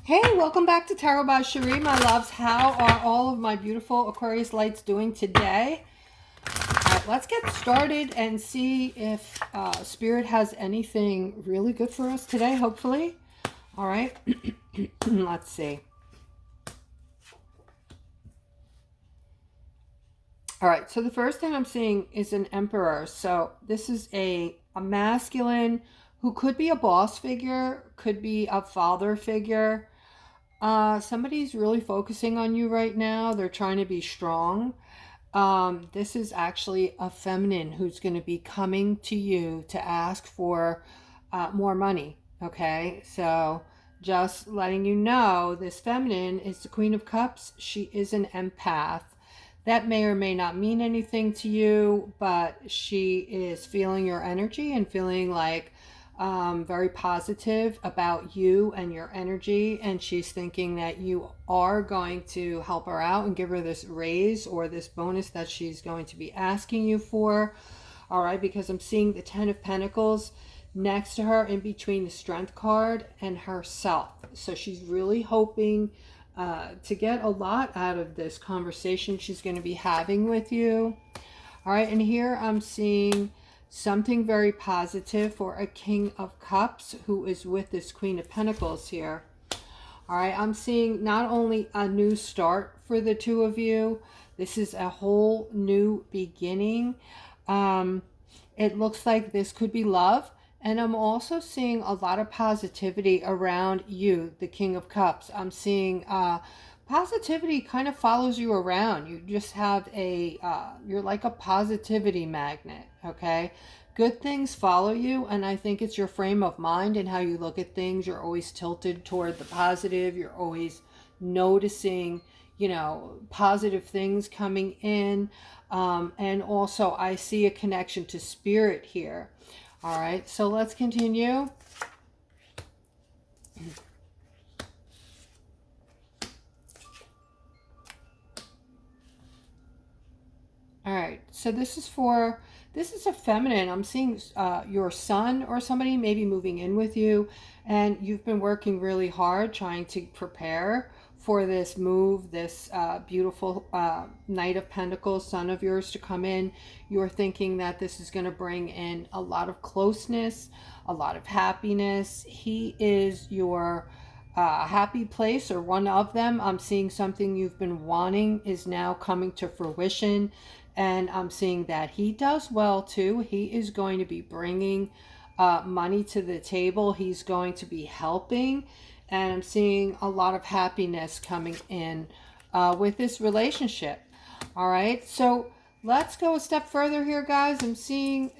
Hey, welcome back to Tarot by Cherie, my loves. How are all of my beautiful Aquarius lights doing today? All right, let's get started and see if Spirit has anything really good for us today, hopefully. All right, let's see. All right, so the first thing I'm seeing is an Emperor. So this is a masculine who could be a boss figure, could be a father figure. Somebody's really focusing on you right now. They're trying to be strong. This is actually a feminine who's going to be coming to you to ask for more money. Okay, so just letting you know, this feminine is the Queen of Cups. She is an empath. That may or may not mean anything to you, but she is feeling your energy and feeling like very positive about you and your energy, and she's thinking that you are going to help her out and give her this raise or this bonus that she's going to be asking you for. All right, because I'm seeing the Ten of Pentacles next to her in between the Strength card and herself. So she's really hoping to get a lot out of this conversation she's going to be having with you. All right, and here I'm seeing something very positive for a King of Cups who is with this Queen of Pentacles here. All right, I'm seeing not only a new start for the two of you, this is a whole new beginning. It looks like this could be love. And I'm also seeing a lot of positivity around you, the King of Cups. I'm seeing positivity kind of follows you around. You just have a, you're like a positivity magnet, okay? Good things follow you, and I think it's your frame of mind and how you look at things. You're always tilted toward the positive. You're always noticing, you know, positive things coming in. And also I see a connection to spirit here. All right, so let's continue. All right, so this is a feminine. I'm seeing your son or somebody maybe moving in with you, and you've been working really hard trying to prepare for this move, this beautiful Knight of Pentacles, son of yours to come in. You're thinking that this is going to bring in a lot of closeness, a lot of happiness. He is your happy place, or one of them. I'm seeing something you've been wanting is now coming to fruition, and I'm seeing that he does well too. He is going to be bringing money to the table. He's going to be helping, and I'm seeing a lot of happiness coming in with this relationship. All right, so let's go a step further here, guys. I'm seeing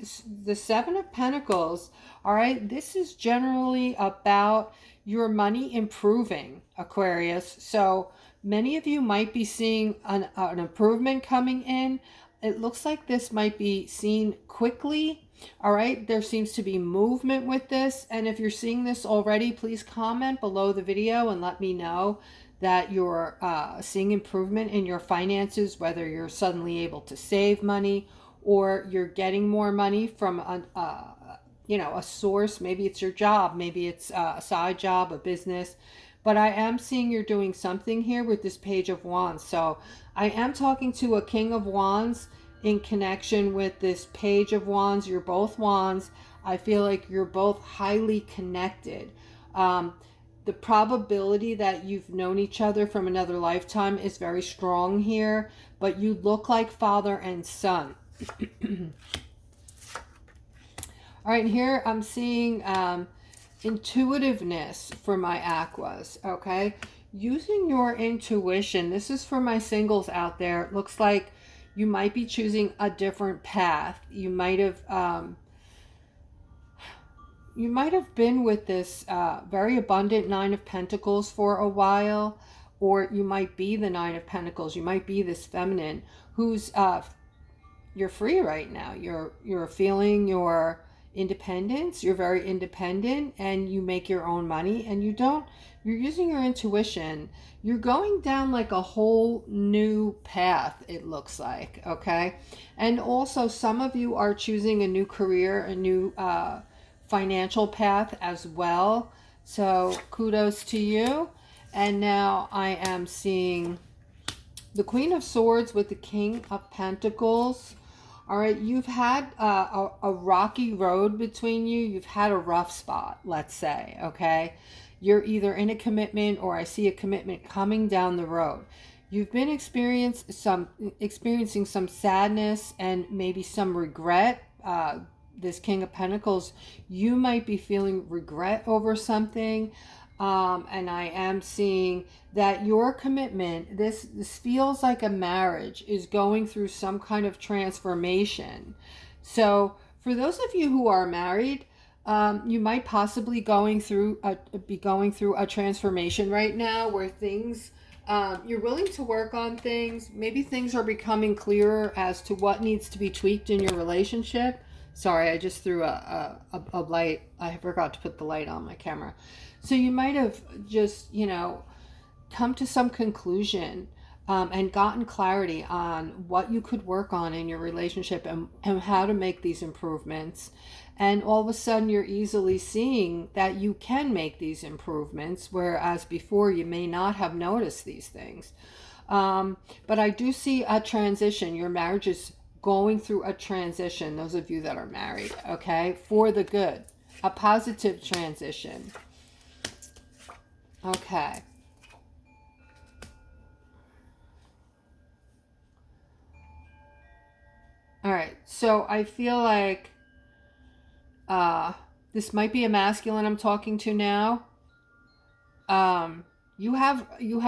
the Seven of Pentacles. All right, this is generally about your money improving, Aquarius. So many of you might be seeing an improvement coming in. It looks like this might be seen quickly. All right, there seems to be movement with this. And if you're seeing this already, please comment below the video and let me know that you're seeing improvement in your finances, whether you're suddenly able to save money or you're getting more money from a source. Maybe it's your job, maybe it's a side job, a business. But I am seeing you're doing something here with this Page of Wands. So I am talking to a King of Wands in connection with this Page of Wands. You're both Wands. I feel like you're both highly connected. The probability that you've known each other from another lifetime is very strong here, but you look like father and son. All right, here I'm seeing intuitiveness for my Aquas, okay? Using your intuition. This is for my singles out there. It looks like you might be choosing a different path. You might have been with this very abundant Nine of Pentacles for a while, or you might be the Nine of Pentacles. You might be this feminine who's you're free right now. You're feeling your independence. You're very independent, and you make your own money, and you're using your intuition. You're going down like a whole new path, it looks like, okay? And also some of you are choosing a new career, a new financial path as well. So kudos to you. And now I am seeing the Queen of Swords with the King of Pentacles. All right, you've had a rocky road between you. You've had a rough spot, let's say, okay? You're either in a commitment or I see a commitment coming down the road. You've been experiencing some sadness and maybe some regret. This King of Pentacles, you might be feeling regret over something. And I am seeing that your commitment, this feels like a marriage, is going through some kind of transformation. So for those of you who are married, you might possibly be going through a transformation right now where things, you're willing to work on things. Maybe things are becoming clearer as to what needs to be tweaked in your relationship. Sorry, I just threw a light. I forgot to put the light on my camera. So you might have just, come to some conclusion and gotten clarity on what you could work on in your relationship and how to make these improvements. And all of a sudden you're easily seeing that you can make these improvements, whereas before you may not have noticed these things. But I do see a transition. Your marriage is going through a transition, those of you that are married, okay, for the good, a positive transition. Okay. All right. So I feel like this might be a masculine I'm talking to now. You have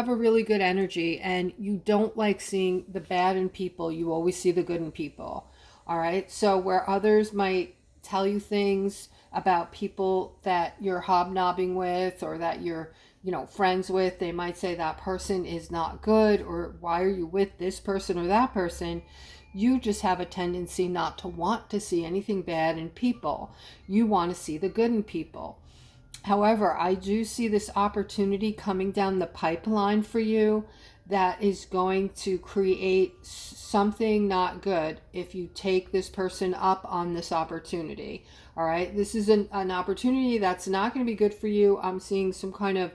a really good energy and you don't like seeing the bad in people. You always see the good in people. All right. So where others might tell you things about people that you're hobnobbing with or that you're friends with, they might say that person is not good, or why are you with this person or that person? You just have a tendency not to want to see anything bad in people. You want to see the good in people. However, I do see this opportunity coming down the pipeline for you that is going to create something not good if you take this person up on this opportunity. All right, this is an opportunity that's not going to be good for you. I'm seeing some kind of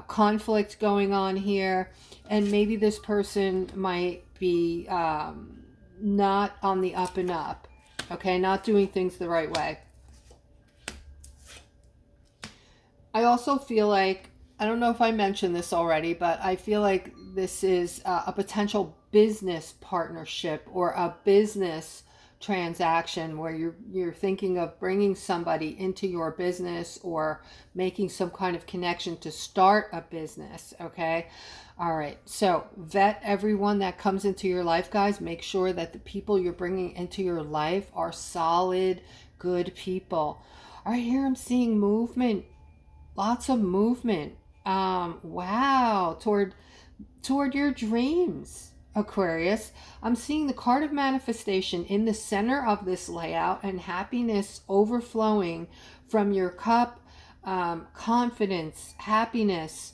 conflict going on here, and maybe this person might be not on the up and up, okay, not doing things the right way. I also feel like, I don't know if I mentioned this already, but I feel like this is a potential business partnership or a business transaction where you're thinking of bringing somebody into your business or making some kind of connection to start a business, okay? All right, so vet everyone that comes into your life, guys. Make sure that the people you're bringing into your life are solid, good people. All right, here I'm seeing movement, lots of movement. Wow, toward your dreams, Aquarius. I'm seeing the card of manifestation in the center of this layout and happiness overflowing from your cup, confidence, happiness,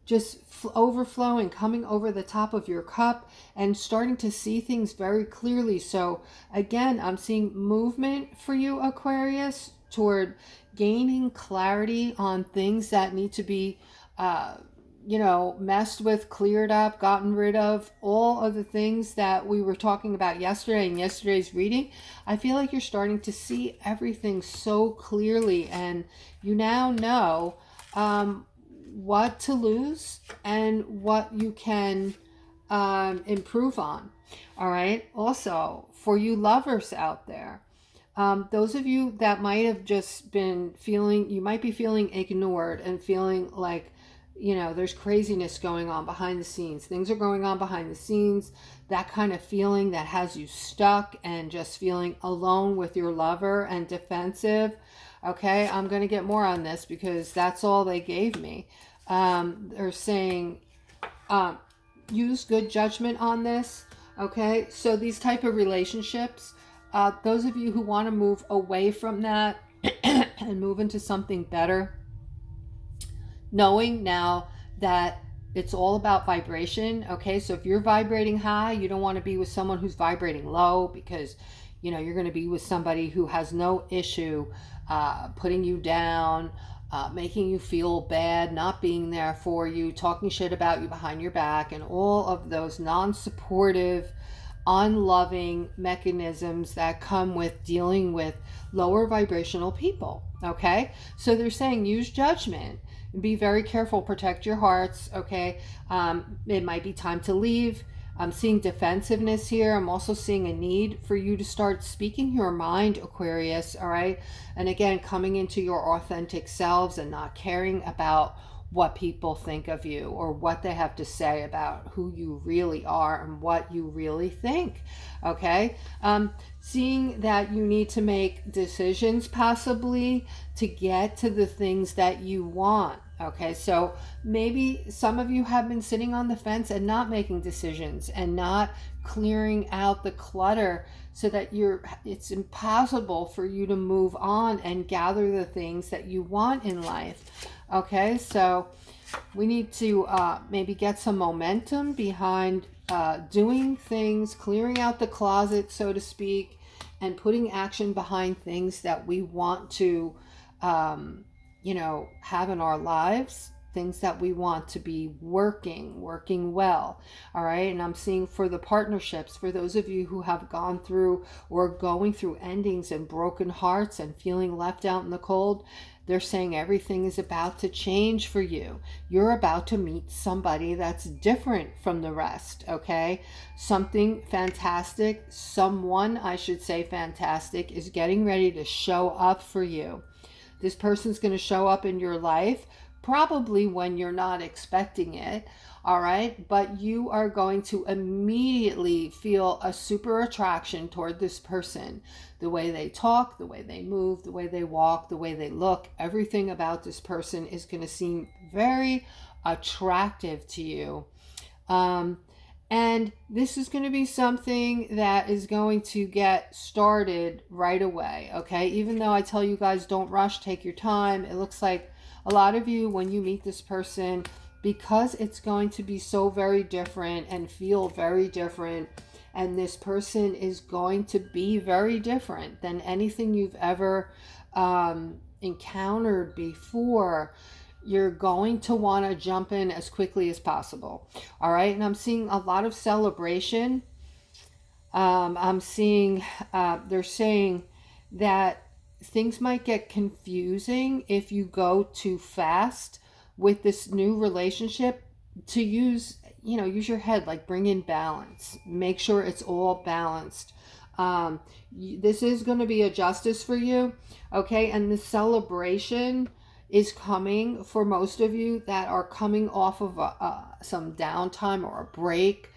just overflowing, coming over the top of your cup and starting to see things very clearly. So again, I'm seeing movement for you, Aquarius, toward gaining clarity on things that need to be messed with, cleared up, gotten rid of, all of the things that we were talking about yesterday in yesterday's reading. I feel like you're starting to see everything so clearly, and you now know what to lose and what you can improve on. All right. Also, for you lovers out there, those of you that might have just been feeling, you might be feeling ignored and feeling like, there's craziness going on behind the scenes. Things are going on behind the scenes. That kind of feeling that has you stuck and just feeling alone with your lover and defensive. Okay, I'm going to get more on this because that's all they gave me. They're saying use good judgment on this. Okay, so these type of relationships, those of you who want to move away from that and move into something better, knowing now that it's all about vibration. Okay, so if you're vibrating high, you don't want to be with someone who's vibrating low, because you're going to be with somebody who has no issue putting you down, making you feel bad, not being there for you, talking shit about you behind your back, and all of those non-supportive, unloving mechanisms that come with dealing with lower vibrational people. Okay, so they're saying use judgment, be very careful, protect your hearts. Okay, it might be time to leave. I'm seeing defensiveness here. I'm also seeing a need for you to start speaking your mind, Aquarius. All right, and again, coming into your authentic selves and not caring about what people think of you or what they have to say about who you really are and what you really think. Okay, seeing that you need to make decisions possibly to get to the things that you want. Okay, so maybe some of you have been sitting on the fence and not making decisions and not clearing out the clutter so that it's impossible for you to move on and gather the things that you want in life. Okay, so we need to maybe get some momentum behind doing things, clearing out the closet, so to speak, and putting action behind things that we want to have in our lives, things that we want to be working well. All right, and I'm seeing for the partnerships, for those of you who have gone through or going through endings and broken hearts and feeling left out in the cold, they're saying everything is about to change for you. You're about to meet somebody that's different from the rest, okay? Something fantastic, someone, I should say fantastic, is getting ready to show up for you. This person's going to show up in your life probably when you're not expecting it, all right? But you are going to immediately feel a super attraction toward this person. The way they talk, the way they move, the way they walk, the way they look, everything about this person is going to seem very attractive to you. And this is going to be something that is going to get started right away, okay? Even though I tell you guys don't rush, take your time. It looks like a lot of you, when you meet this person, because it's going to be so very different and feel very different, and this person is going to be very different than anything you've ever encountered before, you're going to want to jump in as quickly as possible. All right, and I'm seeing a lot of celebration. I'm seeing they're saying that things might get confusing if you go too fast with this new relationship. To use your head, like bring in balance, make sure it's all balanced. This is going to be a justice for you, okay? And the celebration is coming for most of you that are coming off of some downtime or a break,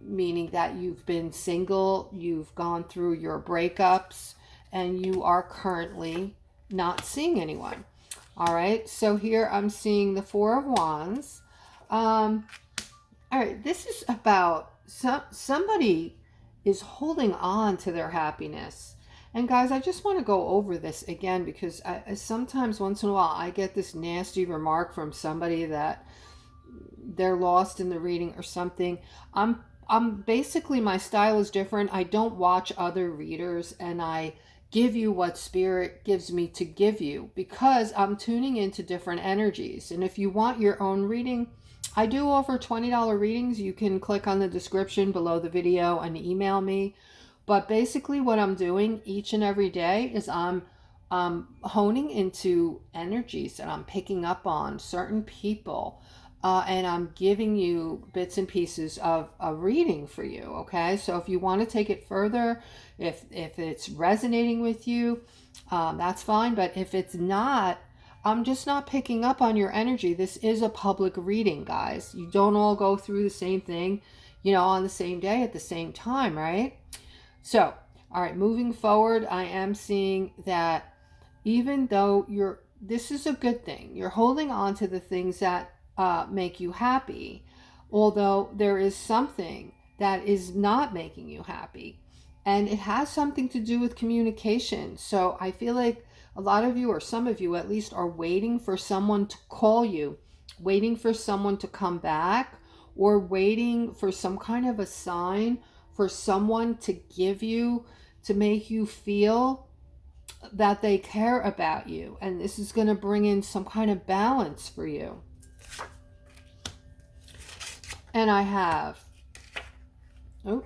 meaning that you've been single, you've gone through your breakups, and you are currently not seeing anyone. All right, so here I'm seeing the Four of Wands. All right, this is about somebody is holding on to their happiness. And guys, I just want to go over this again because I sometimes once in a while I get this nasty remark from somebody that they're lost in the reading or something. I'm basically, my style is different. I don't watch other readers and I give you what spirit gives me to give you because I'm tuning into different energies. And if you want your own reading, I do offer $20 readings. You can click on the description below the video and email me. But basically what I'm doing each and every day is I'm honing into energies that I'm picking up on certain people. And I'm giving you bits and pieces of a reading for you, okay? So if you want to take it further, if it's resonating with you, that's fine. But if it's not, I'm just not picking up on your energy. This is a public reading, guys. You don't all go through the same thing, on the same day at the same time, right? So, all right, moving forward, I am seeing that even though this is a good thing. You're holding on to the things that make you happy, although there is something that is not making you happy, and it has something to do with communication. So I feel like a lot of you, or some of you at least, are waiting for someone to call you, waiting for someone to come back, or waiting for some kind of a sign for someone to give you, to make you feel that they care about you, and this is going to bring in some kind of balance for you. And I have, oh,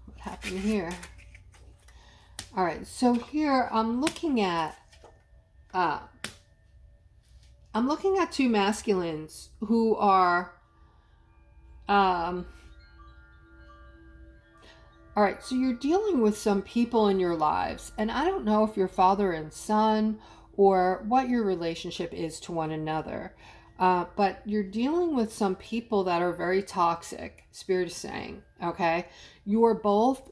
what happened here? All right, so here I'm looking at two masculines who are all right, so you're dealing with some people in your lives, and I don't know if you're father and son or what your relationship is to one another, but you're dealing with some people that are very toxic, Spirit is saying, okay? You are both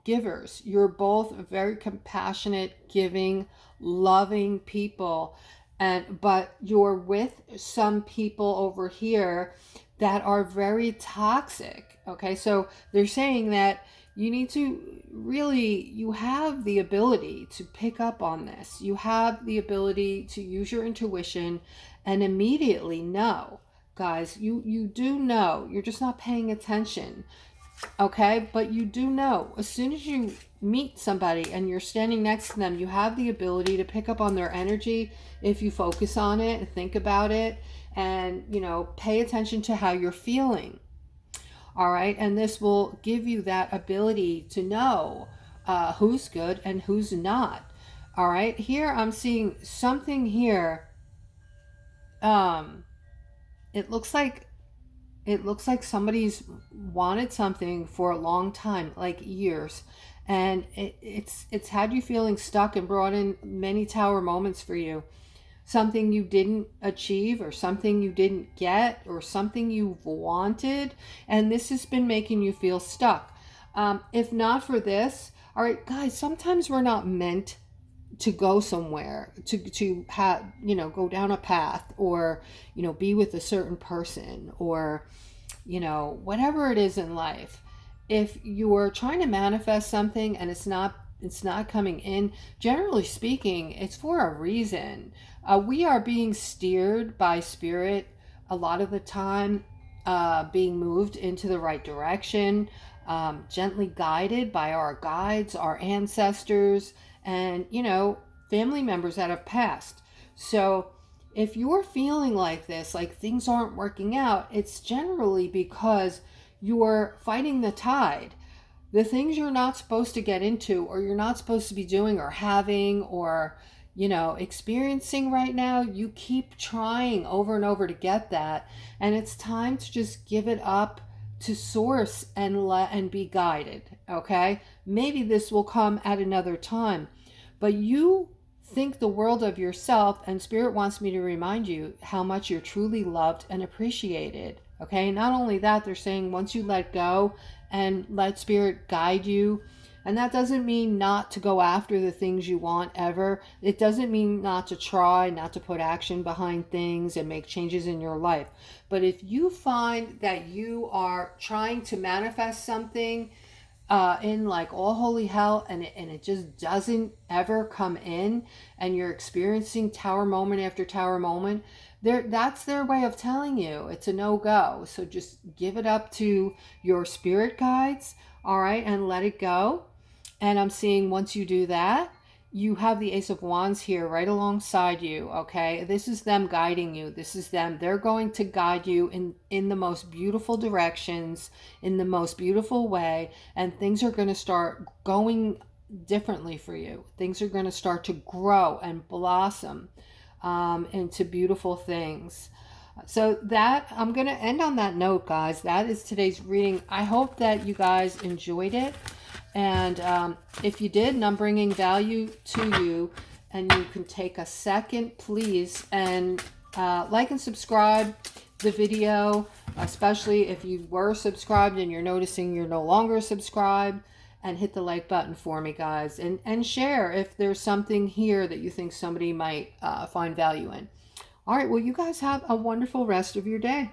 givers. You're both very compassionate, giving, loving people, but you're with some people over here that are very toxic, okay? So they're saying that you need to really, you have the ability to pick up on this. You have the ability to use your intuition and immediately know, guys, you do know. You're just not paying attention, okay? But you do know. As soon as you meet somebody and you're standing next to them, you have the ability to pick up on their energy if you focus on it and think about it and, you know, pay attention to how you're feeling. All right, and this will give you that ability to know who's good and who's not. All right, here I'm seeing something here. It looks like somebody's wanted something for a long time, like years, and it's had you feeling stuck and brought in many tower moments for you. Something you didn't achieve, or something you didn't get, or something you've wanted, and this has been making you feel stuck. If not for this, all right, guys, sometimes we're not meant to go somewhere, to have, you know, go down a path, or, you know, be with a certain person, or, you know, whatever it is in life. If you're trying to manifest something and it's not coming in, generally speaking, it's for a reason. We are being steered by spirit a lot of the time, being moved into the right direction, gently guided by our guides, our ancestors, and, you know, family members that have passed. So if you're feeling like this, like things aren't working out, it's generally because you're fighting the tide. The things you're not supposed to get into, or you're not supposed to be doing, or having, or, you know, experiencing right now, you keep trying over and over to get that, and it's time to just give it up to source and be guided, okay? Maybe this will come at another time, but you think the world of yourself, and Spirit wants me to remind you how much you're truly loved and appreciated, okay? Not only that, they're saying once you let go and let Spirit guide you, and that doesn't mean not to go after the things you want ever. It doesn't mean not to try, not to put action behind things and make changes in your life. But if you find that you are trying to manifest something in like all holy hell, and it just doesn't ever come in, and you're experiencing tower moment after tower moment, that's their way of telling you it's a no-go. So just give it up to your spirit guides, all right, and let it go. And I'm seeing once you do that, you have the Ace of Wands here right alongside you, okay? This is them guiding you. This is them. They're going to guide you in the most beautiful directions, in the most beautiful way, and things are going to start going differently for you. Things are going to start to grow and blossom into beautiful things. So that, I'm going to end on that note, guys. That is today's reading. I hope that you guys enjoyed it. And if you did, and I'm bringing value to you, and you can take a second, please, and like and subscribe the video, especially if you were subscribed and you're noticing you're no longer subscribed, and hit the like button for me, guys, and share if there's something here that you think somebody might find value in. All right, well, you guys have a wonderful rest of your day.